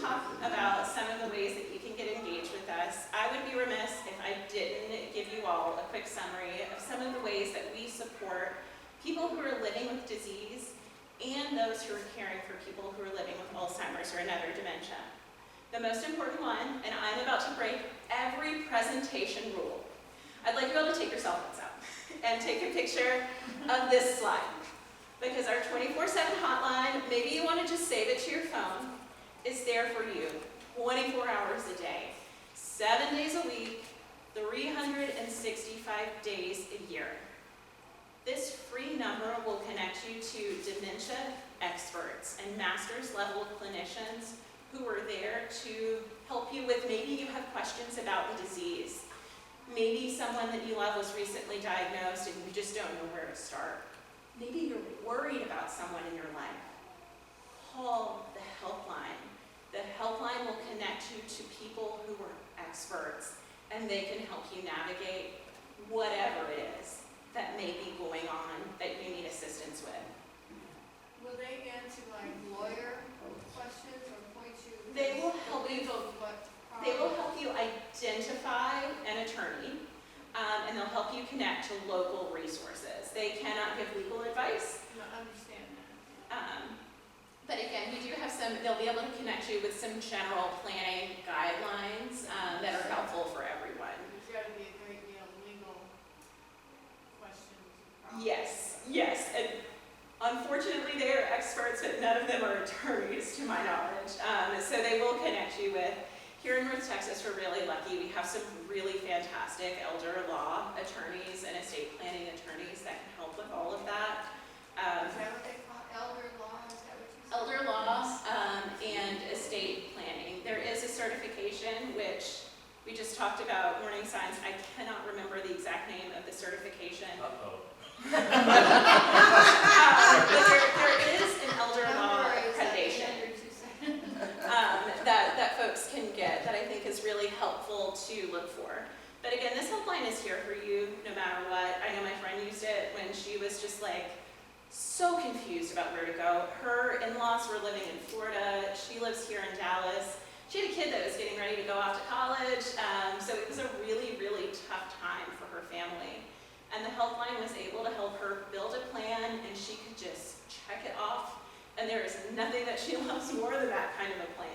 talk about some of the ways that you can get engaged with us. I would be remiss if I didn't give you all a quick summary of some of the ways that we support people who are living with disease and those who are caring for people who are living with Alzheimer's or another dementia. The most important one, and I'm about to break every presentation rule. I'd like you all to take your cell phones out and take a picture of this slide. Because our 24/7 hotline, maybe you want to just save it to your phone, is there for you 24 hours a day, 7 days a week, 365 days a year. This free number will connect you to dementia experts and master's level clinicians who are there to help you with, maybe you have questions about the disease. Maybe someone that you love was recently diagnosed and you just don't know where to start. Maybe you're worried about someone in your life. Call the helpline. The helpline will connect you to people who are experts, and they can help you navigate whatever it is that may be going on that you need assistance with. Will they answer like lawyer questions or point you? They will help you. They will help you identify an attorney, and they'll help you connect to local resources. They cannot give legal advice. I understand that. But again, we do have some, they'll be able to connect you with some general planning guidelines that are helpful for everyone. There's got to be a great deal of legal questions. Yes, yes. And unfortunately, they are experts, but none of them are attorneys, to my knowledge. So they will connect you with. Here in North Texas, we're really lucky. We have some really fantastic elder law attorneys and estate planning attorneys that can help with all of that. Is that what they call elder law? Is that what you said? Elder law and estate planning. There is a certification which we just talked about, warning signs. I cannot remember the exact name of the certification. But there is an elder law accreditation that folks can get that I think is really helpful to look for. But again, this helpline is here for you no matter what. I know my friend used it when she was just like so confused about where to go. Her in-laws were living in Florida. She lives here in Dallas. She had a kid that was getting ready to go off to college. So it was a really, really tough time for her family. And the helpline was able to help her build a plan, and she could just check it off. And there is nothing that she loves more than that kind of a plan.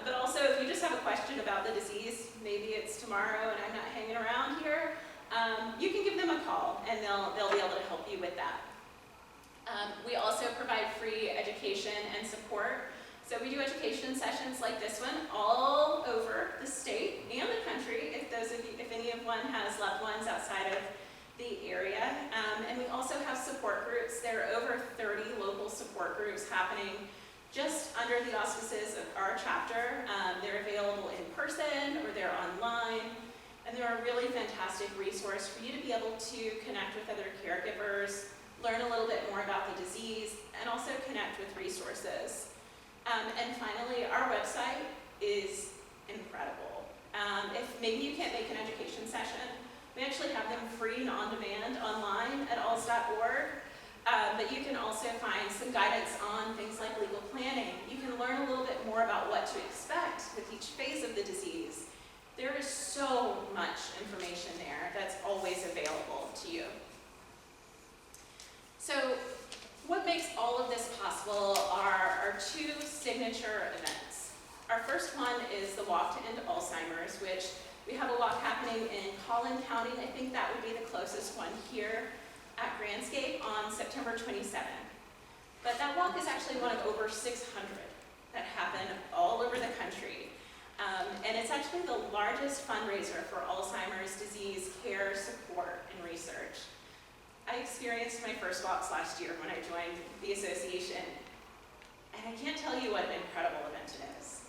But also, if you just have a question about the disease, maybe it's tomorrow and I'm not hanging around here, you can give them a call and they'll be able to help you with that. We also provide free education and support. So we do education sessions like this one all over the state and the country, if anyone has loved ones outside of the area. And we also have support groups. There are over 30 local support groups happening just under the auspices of our chapter. They're available in person or they're online. And they're a really fantastic resource for you to be able to connect with other caregivers, learn a little bit more about the disease, and also connect with resources. And finally, our website is incredible. If maybe you can't make an education session, we actually have them free and on demand online at alz.org. But you can also find some guidance on things like legal planning. You can learn a little bit more about what to expect with each phase of the disease. There is so much information there that's always available to you. So what makes all of this possible are our two signature events. Our first one is the Walk to End Alzheimer's, which we have a walk happening in Collin County. I think that would be the closest one here at Grandscape on September 27th. But that walk is actually one of over 600 that happen all over the country. And it's actually the largest fundraiser for Alzheimer's disease care, support, and research. I experienced my first walks last year when I joined the association, and I can't tell you what an incredible event it is.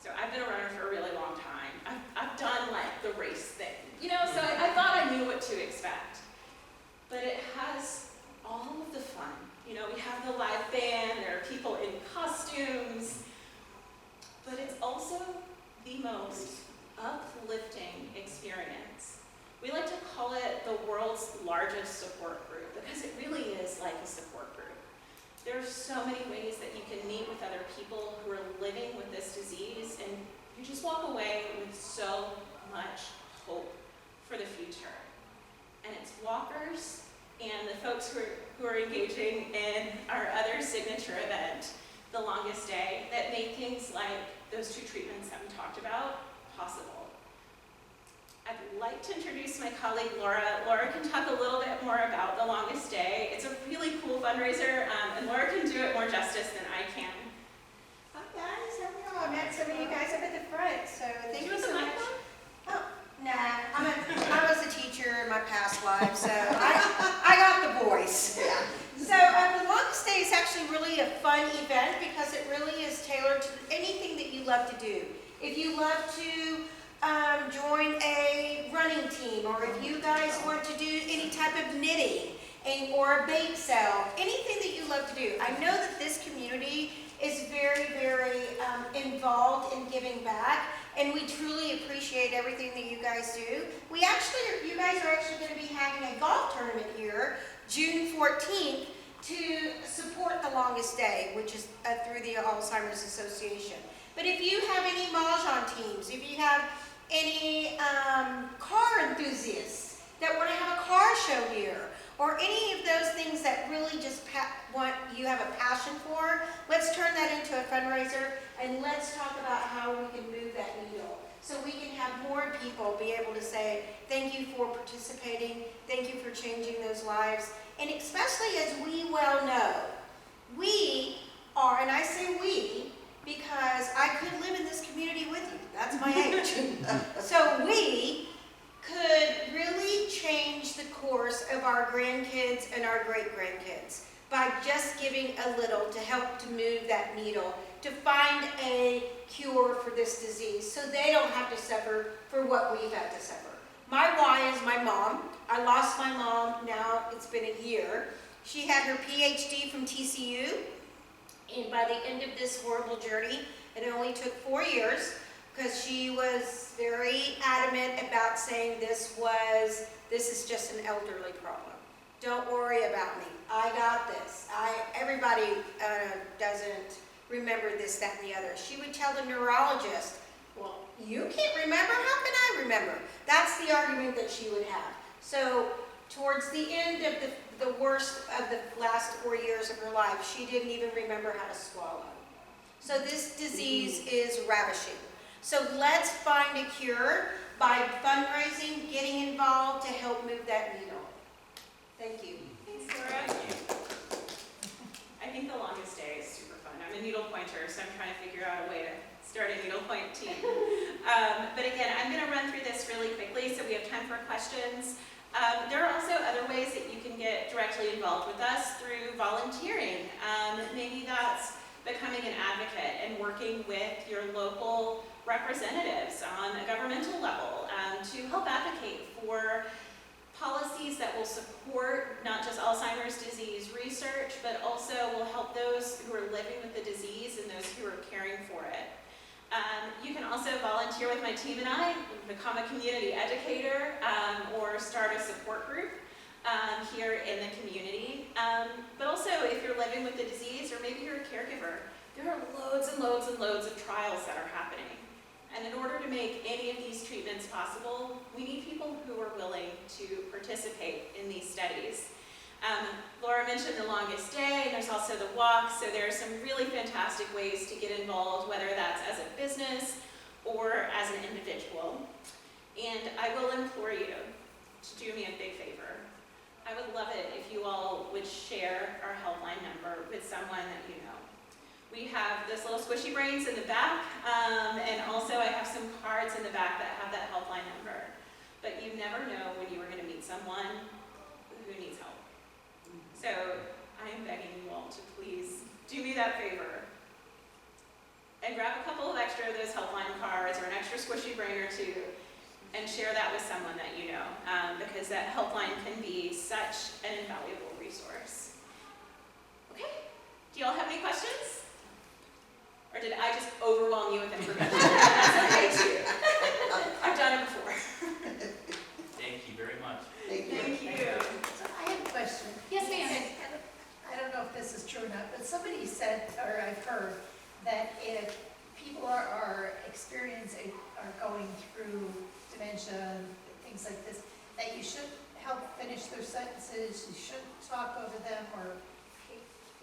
So I've been a runner for a really long time. I've done like the race thing, you know, so I thought I knew what to expect. But it has all of the fun. You know, we have the live band, there are people in costumes, but it's also the most uplifting experience. We like to call it the world's largest support group because it really is like a support group. There are so many ways that you can meet with other people who are living with this disease you just walk away with so much hope for the future. And it's walkers and the folks who are engaging in our other signature event, the longest day, that make things like those 2 treatments that we talked about possible. I'd like to introduce my colleague Laura. Laura can talk a little bit more about the longest day. It's a really cool fundraiser, and Laura can do it more justice than I can. Hi guys, how are y'all? I met some of you guys up at the front, so thank you so much. Oh, nah, I was a teacher in my past life, so I got the voice. Yeah. So the longest day is actually really a fun event because it really is tailored to anything that you love to do. If you love to join a running team, or if you guys want to do any type of knitting or a bake sale, anything that you love to do. I know that this community is very, very involved in giving back, and we truly appreciate everything that you guys do. You guys are actually going to be having a golf tournament here, June 14th, to support the longest day, which is through the Alzheimer's Association. But if you have any mahjong teams, if you have any car enthusiasts that want to have a car show here, or any of those things that really just you have a passion for, let's turn that into a fundraiser, and let's talk about how we can move that needle. So we can have more people be able to say, thank you for participating, thank you for changing those lives, and especially as we well know, we are, and I say we, because I could live in this community with you. That's my age. So we could really change the course of our grandkids and our great-grandkids by just giving a little to help to move that needle, to find a cure for this disease so they don't have to suffer for what we've had to suffer. My why is my mom. I lost my mom now, it's been a year. She had her PhD from TCU. And by the end of this horrible journey, it only took 4 years, because she was very adamant about saying this is just an elderly problem. Don't worry about me. I got this. Everybody doesn't remember this, that, and the other. She would tell the neurologist, well, you can't remember? How can I remember? That's the argument that she would have. So towards the end of the worst of the last 4 years of her life, she didn't even remember how to swallow. So this disease is ravishing. So let's find a cure by fundraising, getting involved to help move that needle. Thank you. Thanks, Laura. I think the longest day is super fun. I'm a needle pointer, so I'm trying to figure out a way to start a needlepoint team. But again, I'm going to run through this really quickly so we have time for questions. There are also other ways that you can get directly involved with us through volunteering. Maybe that's becoming an advocate and working with your local representatives on a governmental level to help advocate for policies that will support not just Alzheimer's disease research, but also will help those who are living with the disease and those who are caring for it. You can also volunteer with my team and I, become a community educator, or start a support group here in the community. But also, if you're living with the disease, or maybe you're a caregiver, there are loads and loads and loads of trials that are happening. And in order to make any of these treatments possible, we need people who are willing to participate in these studies. Laura mentioned the longest day, and there's also the walk, so there are some really fantastic ways to get involved, whether that's as a business or as an individual. And I will implore you to do me a big favor. I would love it if you all would share our helpline number with someone that you know. We have those little squishy brains in the back, and also I have some cards in the back that have that helpline number. But you never know when you are going to meet someone who needs help. So I am begging you all to please do me that favor and grab a couple of extra of those helpline cards or an extra squishy brain or two and share that with someone that you know, because that helpline can be such an invaluable resource. Okay, do you all have any questions? Or did I just overwhelm you with information? That's okay too. I've done it before. Thank you very much. Thank you. So I have a question. Yes, ma'am. I don't know if this is true or not, but somebody said, or I've heard, that if people are experiencing, are going through dementia, things like this, that you should help finish their sentences, you shouldn't talk over them, or,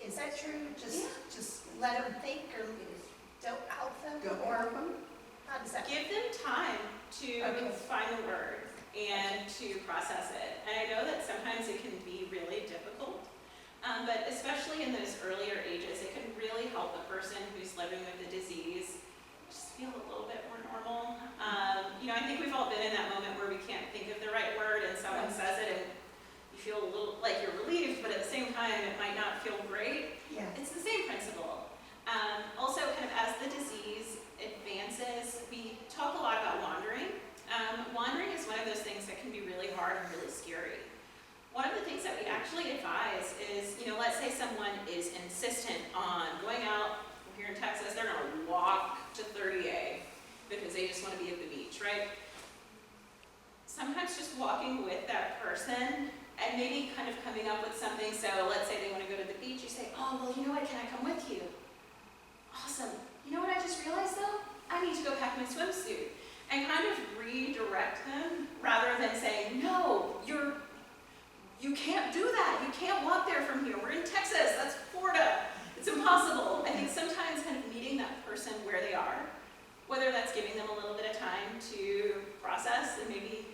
is that true? Just let them think, or don't help them, or how does that? Give them time to Okay. find the word and to process it. And I know that sometimes it can be really difficult, but especially in those earlier ages, it can really help the person who's living with the disease just feel a little bit more normal. I think we've all been in that moment where we can't think of the right word and someone says it and you feel a little like you're relieved, but at the same time it might not feel great. Yeah. It's the same principle. Also, kind of as the disease advances, we talk a lot about wandering. Wandering is one of those things that can be really hard and really scary. One of the things that we actually advise is, let's say someone is insistent on going out here in Texas, they're going to walk to 30A because they just want to be at the beach, right? Sometimes just walking with that person and maybe kind of coming up with something. So let's say they want to go to the beach, you say, oh, well, you know what, can I come with you? Awesome. You know what I just realized though? I need to go pack my swimsuit. And kind of redirect them rather than saying, no, you can't do that. You can't walk there from here. We're in Texas, that's Florida. It's impossible. I think sometimes kind of meeting that person where they are, whether that's giving them a little bit of time to process and maybe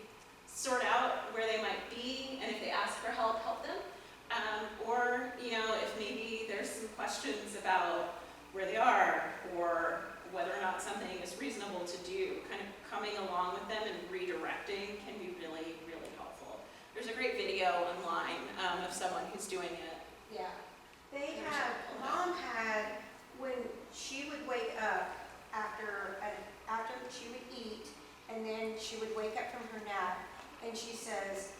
sort out where they might be, and if they ask for help, help them. Or, if maybe there's some questions about where they are or whether or not something is reasonable to do, kind of coming along with them and redirecting can be really, really helpful. There's a great video online of someone who's doing it. Yeah. Mom had, when she would wake up after she would eat, and then she would wake up from her nap, and she says,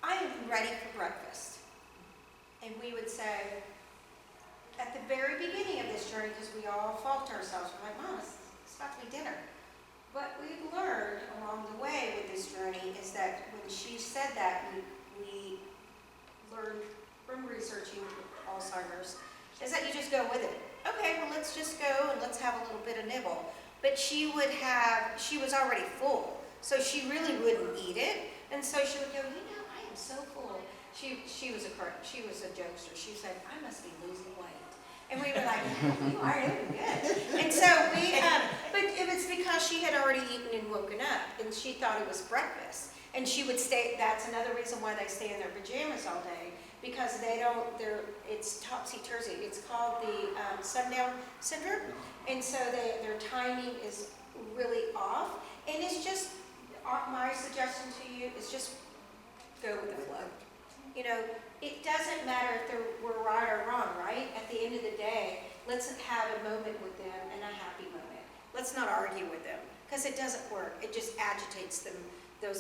I am ready for breakfast. And we would say, at the very beginning of this journey, because we all fault ourselves, we're like, Mom, it's about to be dinner. What we've learned along the way with this journey is that when she said that, we learned from researching Alzheimer's, is that you just go with it. Okay, well, let's just go and let's have a little bit of nibble. But she was already full, so she really wouldn't eat it. And so she would go, I am so full. She was a jokester. She said, I must be losing weight. And we were like, you are doing good. And so but it was because she had already eaten and woken up, and she thought it was breakfast. And she would stay, that's another reason why they stay in their pajamas all day, because it's topsy-turvy. It's called the sundown syndrome. And so their timing is really off. And it's just, my suggestion to you is just go with the flow. It doesn't matter if we're right or wrong, right? At the end of the day, let's have a moment with them and a happy moment. Let's not argue with them, because it doesn't work. It just agitates them, the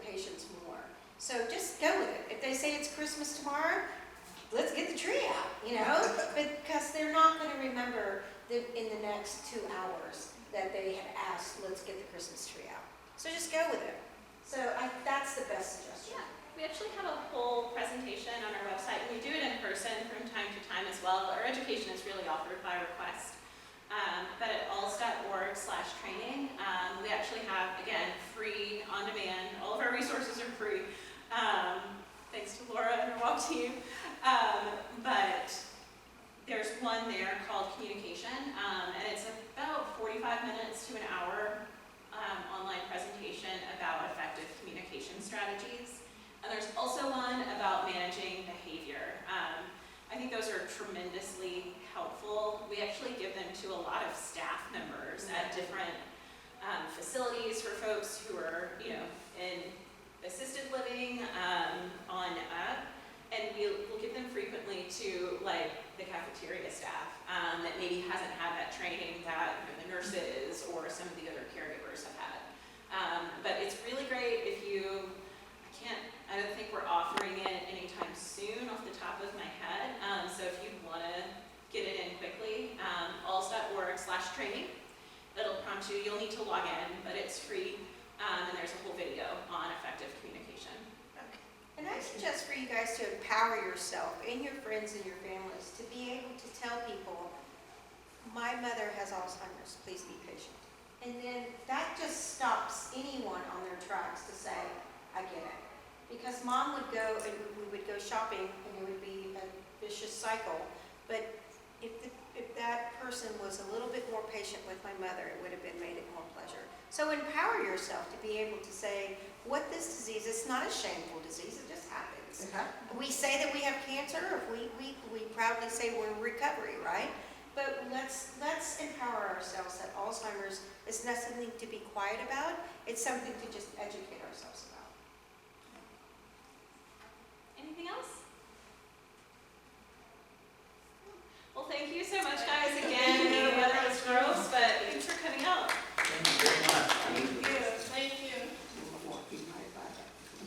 patients more. So just go with it. If they say it's Christmas tomorrow, let's get the tree out, because they're not going to remember in the next 2 hours that they had asked, let's get the Christmas tree out. So just go with it. So that's the best suggestion. Yeah. We actually have a whole presentation on our website. We do it in person from time to time as well. Our education is really offered by request. But at alz.org/training, we actually have, again, free, on-demand. All of our resources are free. Thanks to Laura and her WALK team. But there's one there called Communication, and it's about 45 minutes to an hour online presentation about effective communication strategies. And there's also one about managing behavior. I think those are tremendously helpful. We actually give them to a lot of staff members at different facilities for folks who are, in assisted living, on up. And we'll give them frequently to the cafeteria staff that maybe hasn't had that training that the nurses or some of the other caregivers have had. But it's really great if I don't think we're offering it anytime soon off the top of my head. So if you want to get it in quickly, alz.org/training. It'll prompt you. You'll need to log in, but it's free. And there's a whole video on effective communication. Okay. And I suggest for you guys to empower yourself and your friends and your families to be able to tell people, my mother has Alzheimer's, please be patient. And then that just stops anyone on their tracks to say, I get it. Because mom would go and we would go shopping and it would be a vicious cycle. But if that person was a little bit more patient with my mother, it would have made it more pleasure. So empower yourself to be able to say, what this disease, it's not a shameful disease, it just happens. We say that we have cancer, we proudly say we're in recovery, right? But let's empower ourselves that Alzheimer's is not something to be quiet about, it's something to just educate ourselves.